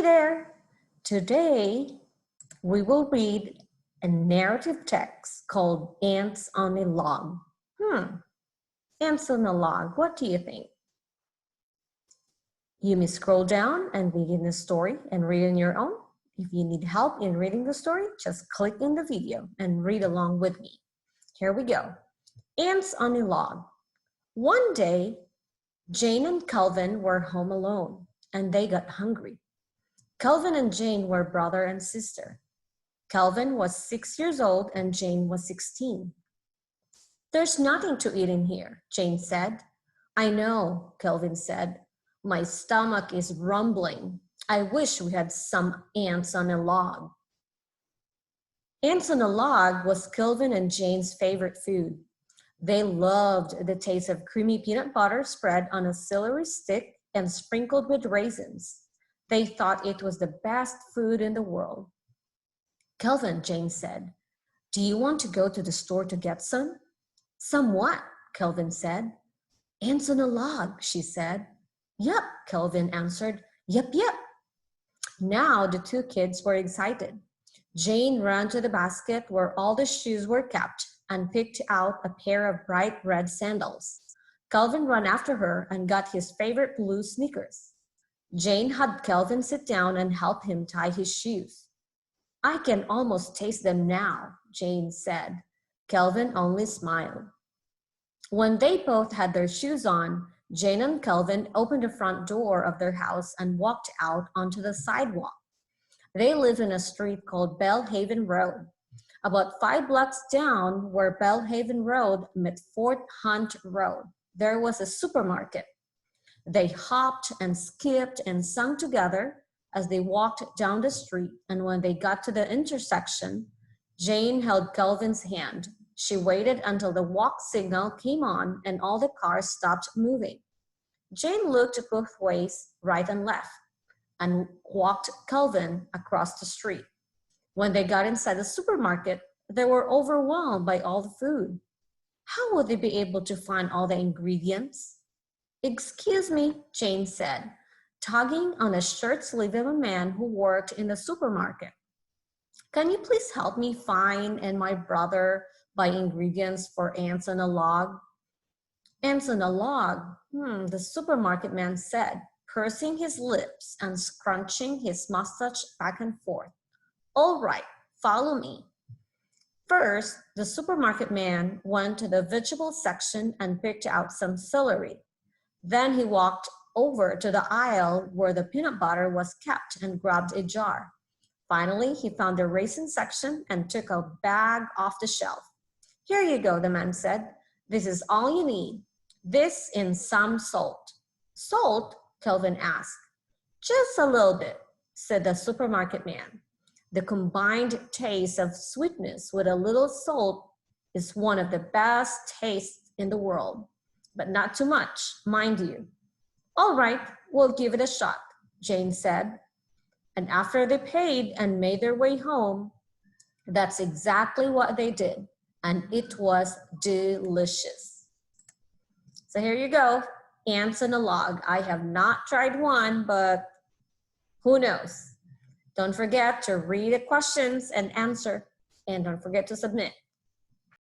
Hey there! Today we will read a narrative text called Ants on a Log. Ants on a Log, what do you think? You may scroll down and begin the story and read on your own. If you need help in reading the story, just click in the video and read along with me. Here we go. Ants on a Log. One day, Jane and Kelvin were home alone and they got hungry. Kelvin and Jane were brother and sister. Kelvin was 6 years old and Jane was 16. There's nothing to eat in here, Jane said. I know, Kelvin said. My stomach is rumbling. I wish we had some ants on a log. Ants on a log was Kelvin and Jane's favorite food. They loved the taste of creamy peanut butter spread on a celery stick and sprinkled with raisins. They thought it was the best food in the world. Kelvin, Jane said, do you want to go to the store to get some? Some what? Kelvin said. Ants on a log, she said. Yup, Kelvin answered. Yup. Now the two kids were excited. Jane ran to the basket where all the shoes were kept and picked out a pair of bright red sandals. Kelvin ran after her and got his favorite blue sneakers. Jane had Kelvin sit down and help him tie his shoes. I can almost taste them now, Jane said. Kelvin only smiled. When they both had their shoes on, Jane and Kelvin opened the front door of their house and walked out onto the sidewalk. They lived in a street called Bellhaven Road. About 5 blocks down where Bellhaven Road met Fort Hunt Road, there was a supermarket. They hopped and skipped and sung together as they walked down the street, and when they got to the intersection, Jane held Kelvin's hand. She waited until the walk signal came on and all the cars stopped moving. Jane looked both ways, right and left, and walked Kelvin across the street. When they got inside the supermarket, they were overwhelmed by all the food. How would they be able to find all the ingredients? Excuse me, Jane said, tugging on the shirt sleeve of a man who worked in the supermarket. Can you please help me find and my brother buy ingredients for ants on a log? Ants on a log, the supermarket man said, pursing his lips and scrunching his mustache back and forth. All right, follow me. First, the supermarket man went to the vegetable section and picked out some celery. Then he walked over to the aisle where the peanut butter was kept and grabbed a jar. Finally, he found the raisin section and took a bag off the shelf. Here you go, the man said. This is all you need. This and some salt. Salt? Kelvin asked. Just a little bit, said the supermarket man. The combined taste of sweetness with a little salt is one of the best tastes in the world. But not too much, mind you. All right, we'll give it a shot, Jane said. And after they paid and made their way home, that's exactly what they did. And it was delicious. So here you go, ants on a log. I have not tried one, but who knows? Don't forget to read the questions and answer, and don't forget to submit.